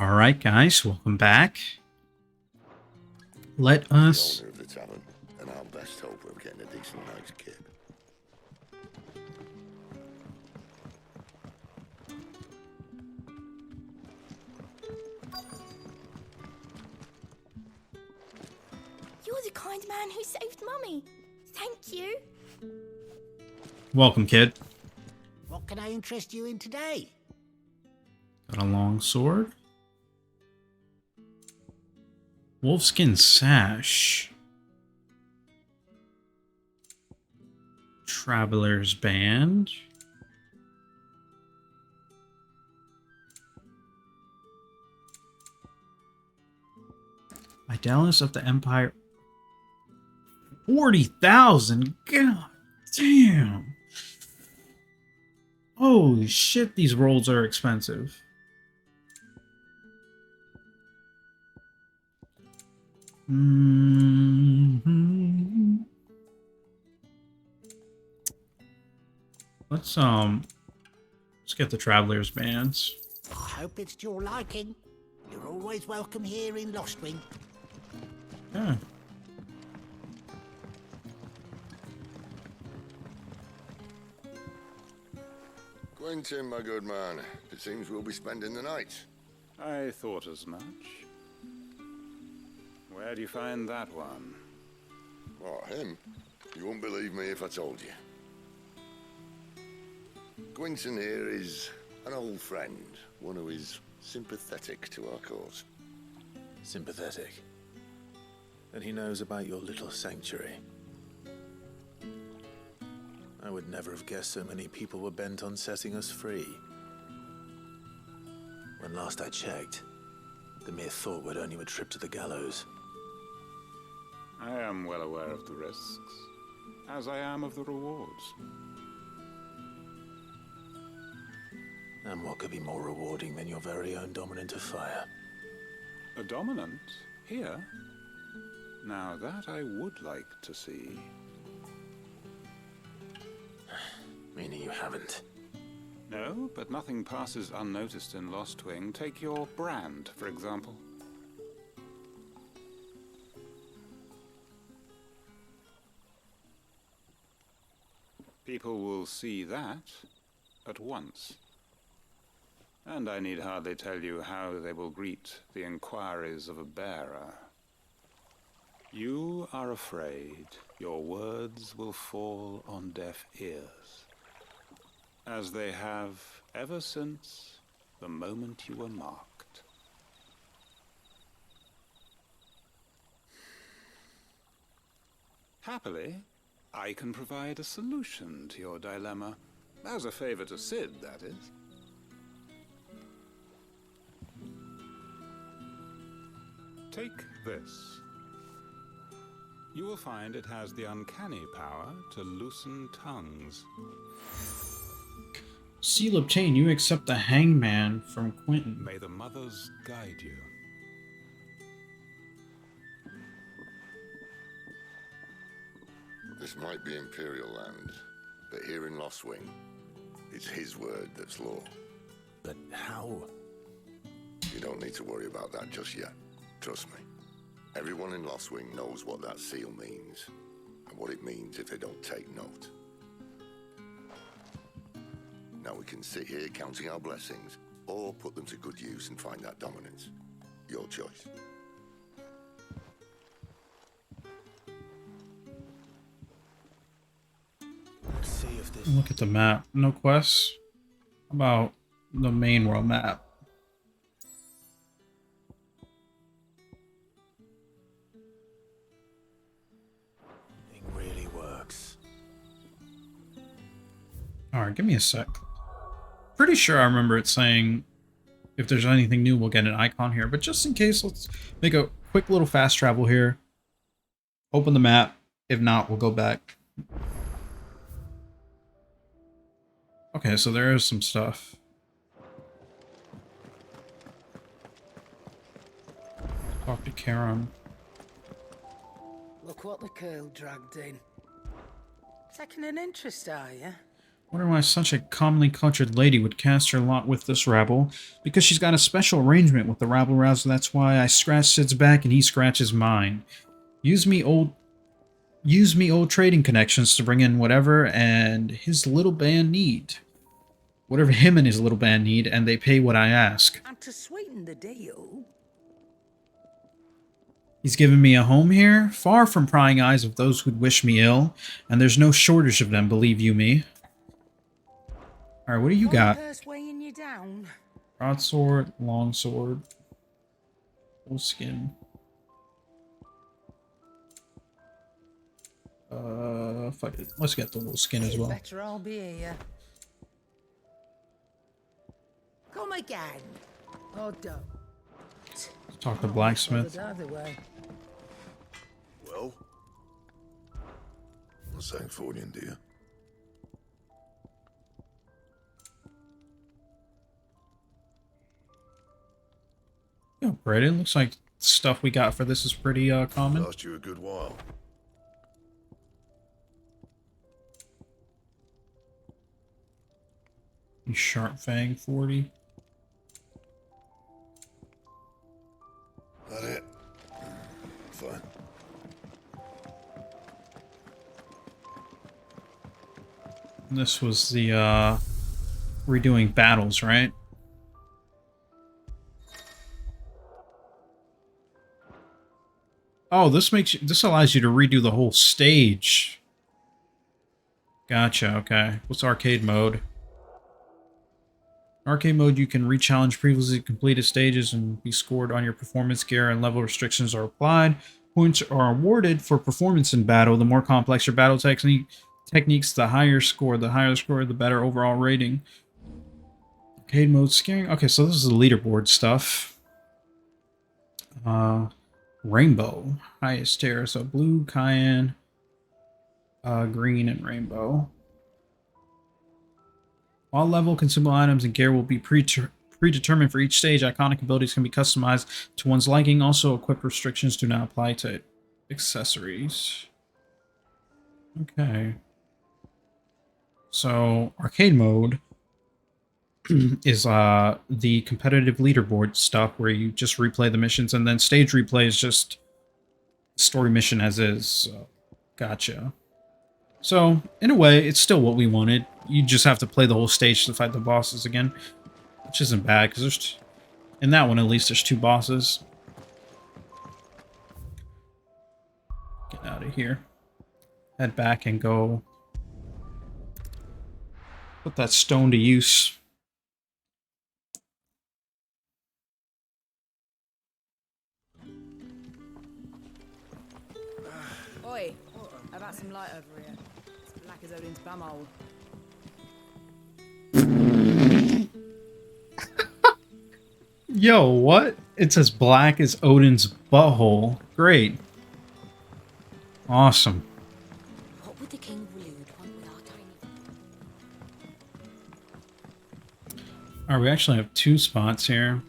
Alright guys, welcome back. Let us... The owner of the tavern, and our best hope of getting a decent night's kip. You're the kind man who saved Mummy. Thank you. Welcome, kid. What can I interest you in today? Got a long sword. Wolfskin sash. Traveler's band. Fidelis of the Empire. 40,000. God damn. Holy shit, these rolls are expensive. Let's get the Traveler's bands. I hope it's to your liking. You're always welcome here in Lostwing. Yeah. Quentin, my good man, it seems we'll be spending the night. I thought as much. Where do you find that one? Oh, him? You won't believe me if I told you. Quentin here is an old friend, one who is sympathetic to our cause. Sympathetic. And he knows about your little sanctuary. I would never have guessed so many people were bent on setting us free. When last I checked, the mere thought would earn you a trip to the gallows. I am well aware of the risks, as I am of the rewards. And what could be more rewarding than your very own dominant of fire? A dominant? Here? Now that I would like to see. Meaning you haven't. No, but nothing passes unnoticed in Lostwing. Take your brand, for example. People will see that at once. And I need hardly tell you how they will greet the inquiries of a bearer. You are afraid your words will fall on deaf ears, as they have ever since the moment you were marked. Happily, I can provide a solution to your dilemma, as a favor to Sid, that is. Take this. You will find it has the uncanny power to loosen tongues. Seal obtained. You accept the hangman from Quentin. May the mothers guide you. This might be Imperial land, but here in Lostwing, it's his word that's law. But how? You don't need to worry about that just yet. Trust me. Everyone in Lostwing knows what that seal means, and what it means if they don't take note. Now we can sit here counting our blessings, or put them to good use and find that dominance. Your choice. Let's see if this... Look at the map. No quests. How about the main world map? thing really works. Alright, give me a sec. Pretty sure I remember it saying if there's anything new, we'll get an icon here. But just in case, let's make a quick little fast travel here. Open the map. If not, we'll go back. Okay, so there is some stuff. Talk to Karen. Look what the curl dragged in. Taking an interest, are you? Wonder why such a commonly cultured lady would cast her lot with this rabble. Because she's got a special arrangement with the rabble rouser. That's why I scratch Sid's back and he scratches mine. Use me old trading connections to bring in whatever and his little band need. Whatever him and his little band need, and they pay what I ask. And to sweeten the deal, He's given me a home here, far from prying eyes of those who'd wish me ill, and there's no shortage of them, believe you me. Alright, what do you got? purse weighing you down. Broadsword, longsword, full skin. Fuck it. Let's get the wool skin as well. Better I'll be here. Come again. Or don't. Talk to blacksmith. Either way. Well? What's saying for you, dear? Yeah, Brayden, looks like stuff we got for this is pretty common. Last you a good while. Sharp Fang 40. That it? Fine. This was the redoing battles, right? Oh, this allows you to redo the whole stage. Gotcha, okay. What's arcade mode? Arcade mode, you can re-challenge previously completed stages and be scored on your performance gear, and level restrictions are applied. Points are awarded for performance in battle. The more complex your battle techniques, the higher score. The higher score, the better overall rating. Arcade mode scaring. Okay, so this is the leaderboard stuff. Rainbow. Highest tier. So blue, cayenne, green, and rainbow. All level, consumable items, and gear will be predetermined for each stage. Iconic abilities can be customized to one's liking. Also, equip restrictions do not apply to accessories. Okay. So, arcade mode is the competitive leaderboard stuff where you just replay the missions, and then stage replay is just story mission as is. So, gotcha. So, in a way, it's still what we wanted. You just have to play the whole stage to fight the bosses again. Which isn't bad, because there's... in that one, at least, there's 2 bosses. Get out of here. Head back and go... put that stone to use. Oi, how about some light over here? It's black as Odin's bumhole. Yo, what? It's as black as Odin's butthole. Great. Awesome. What would the King of Waloed want with our tiny... Alright, we actually have 2 spots here.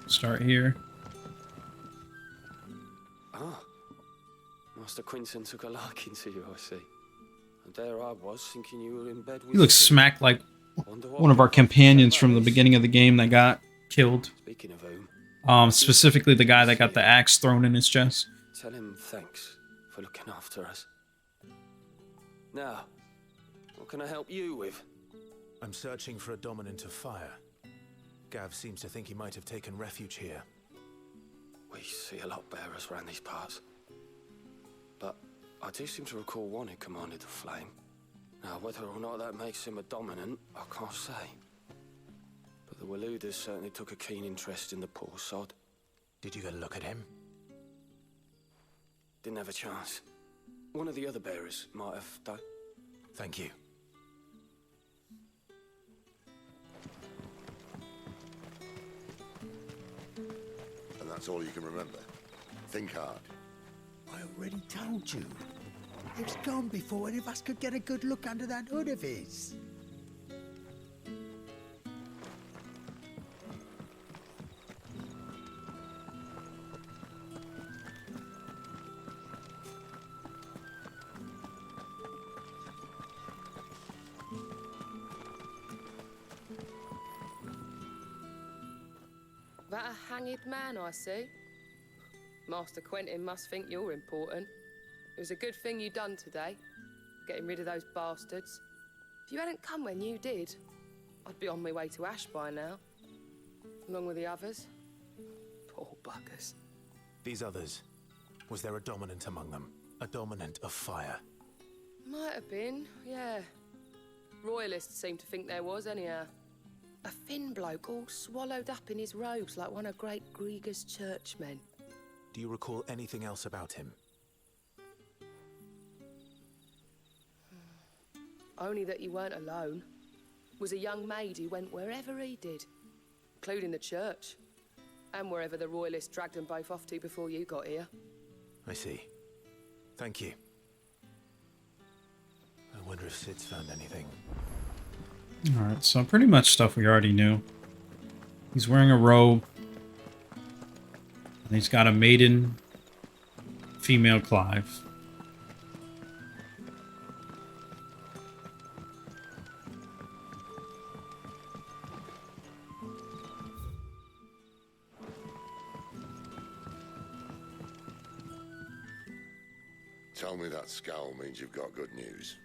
Start here. Ah, Master Quinton took a liking to you, I see. And there I was, thinking you were in bed with... He looks smacked like one of our companions from the beginning of the game that got killed. Speaking of whom, Specifically the guy that got the axe thrown in his chest. tell him thanks for looking after us. Now, what can I help you with? I'm searching for a dominant of fire. Gav seems to think he might have taken refuge here. We see a lot bearers around these parts. But I do seem to recall one who commanded the flame. Now, whether or not that makes him a dominant, I can't say. But the Walooders certainly took a keen interest in the poor sod. Did you get a look at him? Didn't have a chance. One of the other bearers might have done. Thank you. And that's all you can remember. Think hard. I already told you. It was gone before any of us could get a good look under that hood of his. That a hanged man, I see. Master Quentin must think you're important. It was a good thing you done today, getting rid of those bastards. If you hadn't come when you did, I'd be on my way to Ash by now, along with the others. Poor buggers. These others, was there a dominant among them? A dominant of fire? Might have been, yeah. Royalists seem to think there was, anyhow. A thin bloke all swallowed up in his robes like one of great Grieger's churchmen. Do you recall anything else about him? Only that he weren't alone. Was a young maid who went wherever he did, including the church, and wherever the Royalists dragged them both off to before you got here. I see. Thank you. I wonder if Sid's found anything. Alright, so pretty much stuff we already knew. He's wearing a robe. And he's got a maiden female Clive. Tell me that scowl means you've got good news.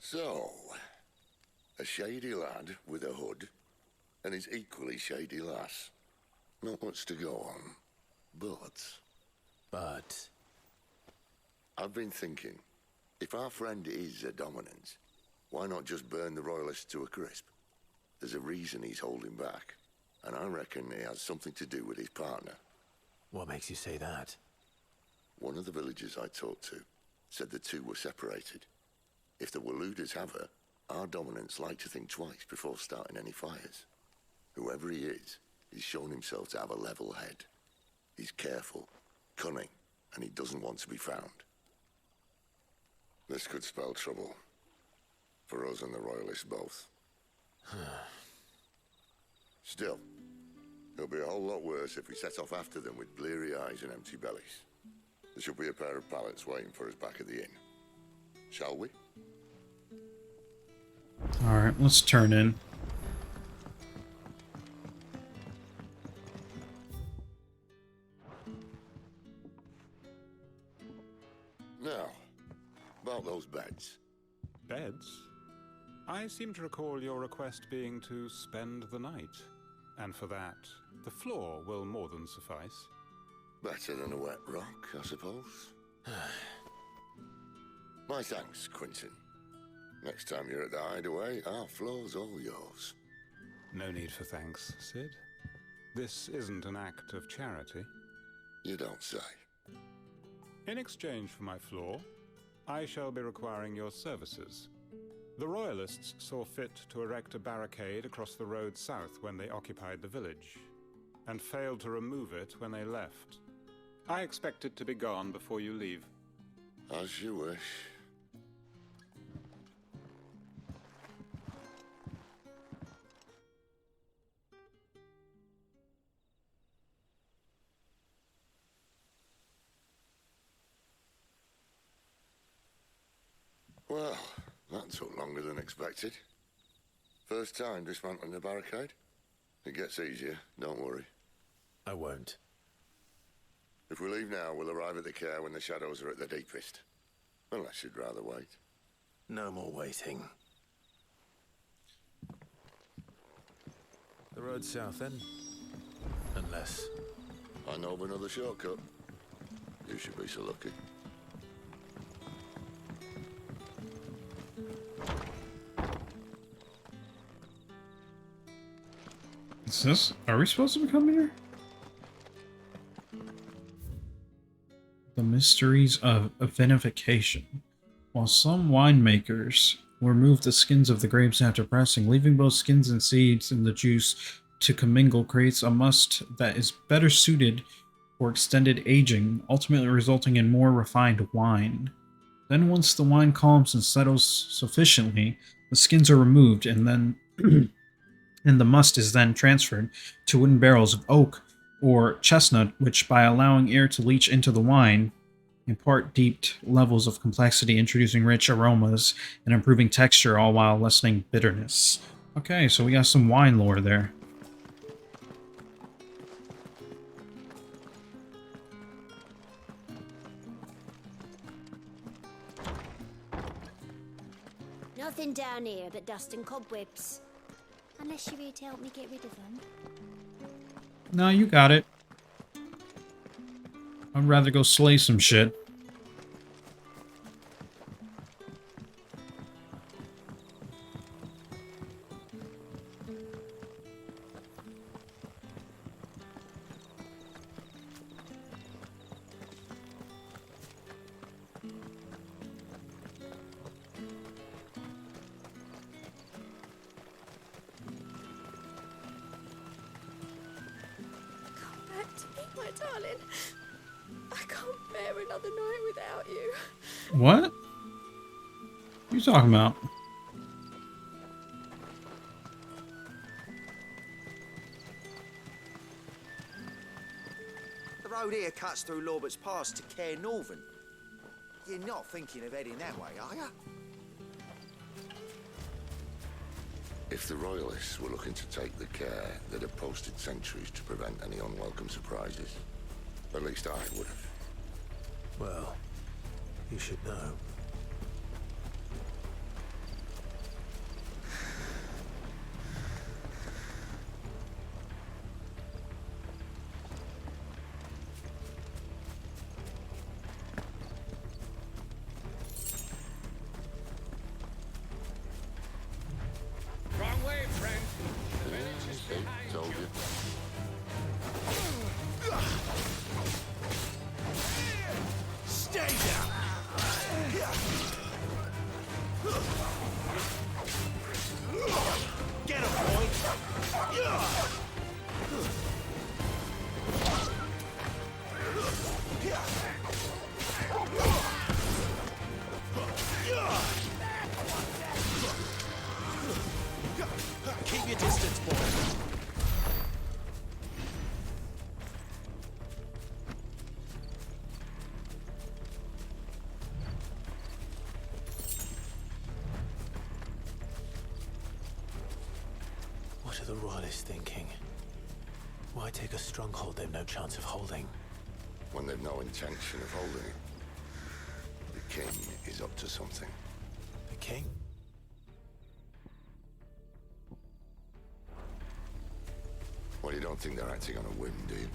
So, a shady lad with a hood, and his equally shady lass. Not much to go on, but... I've been thinking, if our friend is a dominant, why not just burn the Royalists to a crisp? There's a reason he's holding back, and I reckon it has something to do with his partner. What makes you say that? One of the villagers I talked to said the two were separated. If the Waluders have her, our dominants like to think twice before starting any fires. Whoever he is, he's shown himself to have a level head. He's careful, cunning, and he doesn't want to be found. This could spell trouble. For us and the Royalists both. Still, it'll be a whole lot worse if we set off after them with bleary eyes and empty bellies. There should be a pair of pallets waiting for us back at the inn. Shall we? Alright, let's turn in. Now, about those beds. Beds? I seem to recall your request being to spend the night. And for that, the floor will more than suffice. Better than a wet rock, I suppose. My thanks, Quentin. Next time you're at the hideaway, our floor's all yours. No need for thanks, Sid. This isn't an act of charity. You don't say. In exchange for my floor, I shall be requiring your services. The Royalists saw fit to erect a barricade across the road south when they occupied the village, and failed to remove it when they left. I expect it to be gone before you leave. As you wish. Well, that took longer than expected. First time dismantling the barricade? It gets easier, don't worry. I won't. If we leave now, we'll arrive at the care when the shadows are at the deepest. Unless you'd rather wait. No more waiting. The road south, then? Unless... I know of another shortcut. You should be so lucky. Is this? Are we supposed to be coming here? The mysteries of vinification. While some winemakers remove the skins of the grapes after pressing, leaving both skins and seeds in the juice to commingle creates a must that is better suited for extended aging, ultimately resulting in more refined wine. Then once the wine calms and settles sufficiently, the skins are removed and then and the must is then transferred to wooden barrels of oak or chestnut, which by allowing air to leach into the wine, Impart deep levels of complexity, introducing rich aromas and improving texture, all while lessening bitterness. Okay, so we got some wine lore there. Nothing down here but dust and cobwebs. Unless you're here to help me get rid of them. No, you got it. I'd rather go slay some shit. Come back to me, my darling. I can't bear another night without you. What? What are you talking about? The road here cuts through Lorbert's Pass to Care Northern. You're not thinking of heading that way, are you? If the Royalists were looking to take the care that have posted sentries to prevent any unwelcome surprises, at least I would have. Well, you should know. Wrong way, friend. The village is behind Told you. Stay down! Get him, boy! Keep your distance, boy. What are the Royalists thinking? Why take a stronghold they've no chance of holding? When they've no intention of holding it. The king is up to something. The king? Well, you don't think they're acting on a whim, do you?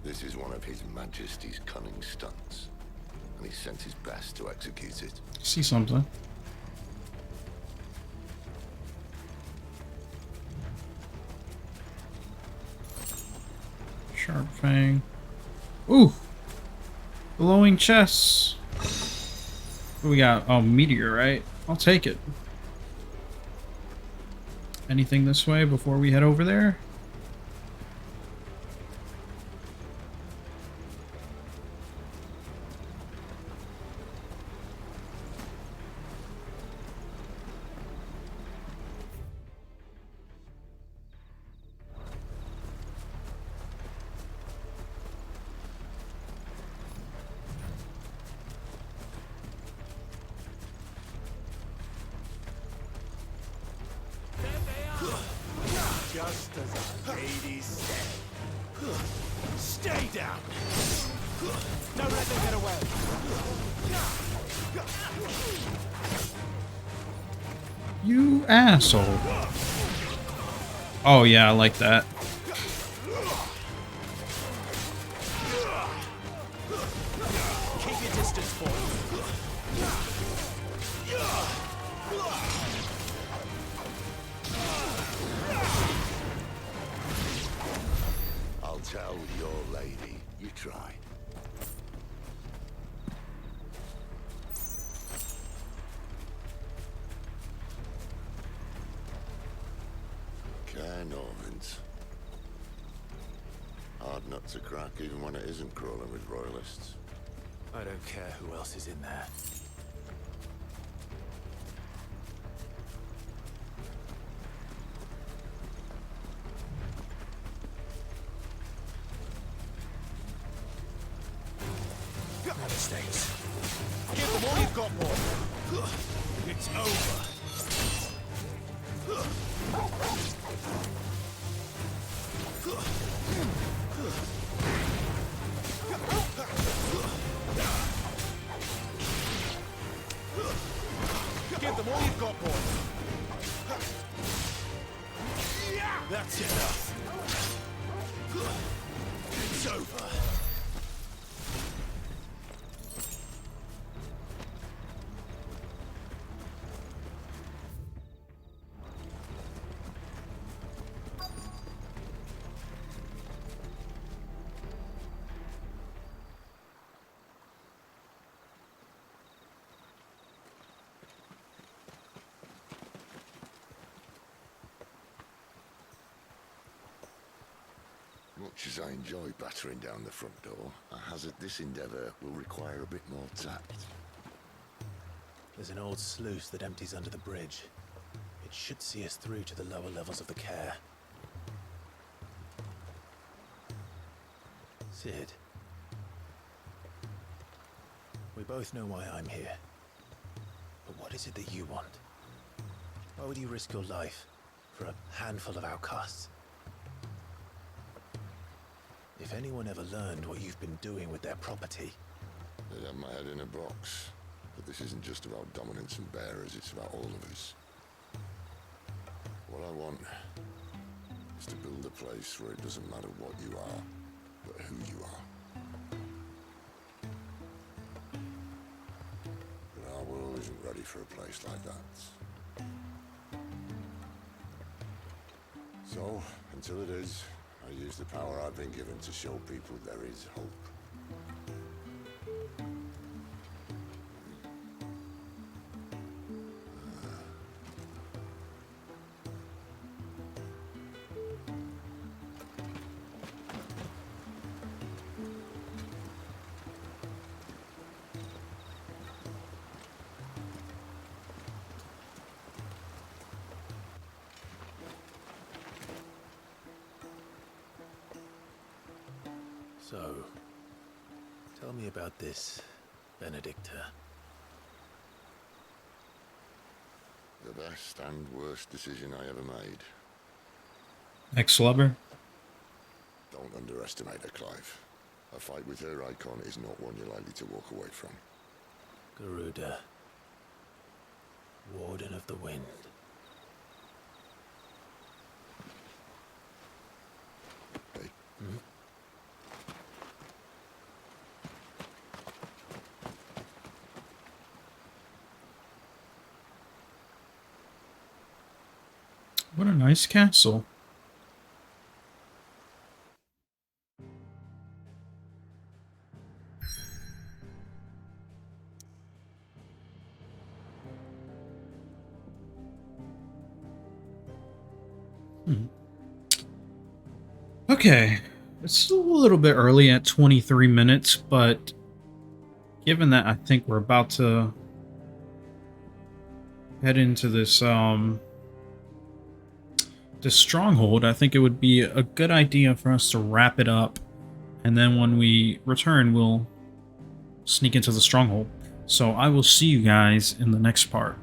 This is one of His Majesty's cunning stunts, and he sent his best to execute it. See something. Sharp fang. Ooh! Glowing chests. What we got? Oh, meteorite. I'll take it. Anything this way before we head over there? Just as our lady said. Stay down! Don't let them get away! You asshole. Oh yeah, I like that. Keep your distance, boy. I'll tell your lady. You try. Care Normans. Hard nut to crack even when it isn't crawling with royalists. I don't care who else is in there. how this stings. Give them all you've got, boy. It's over. Give them all you've got, boy. That's enough. It's over. Much as I enjoy battering down the front door, I hazard this endeavour will require a bit more tact. There's an old sluice that empties under the bridge. It should see us through to the lower levels of the care. Sid. We both know why I'm here. But what is it that you want? Why would you risk your life for a handful of outcasts? If anyone ever learned what you've been doing with their property... They'd have my head in a box. But this isn't just about dominance and bearers, it's about all of us. What I want is to build a place where it doesn't matter what you are, but who you are. But our world isn't ready for a place like that. So, until it is, I use the power I've been given to show people there is hope. So, tell me about this, Benedicta. The best and worst decision I ever made. Ex-lover? Don't underestimate her, Clive. A fight with her icon is not one you're likely to walk away from. Garuda. Warden of the Wind. Hey. Hmm? What a nice castle. Okay, it's a little bit early at 23 minutes, but given that I think we're about to head into this this stronghold, I think it would be a good idea for us to wrap it up, and then when we return, we'll sneak into the stronghold. So I will see you guys in the next part.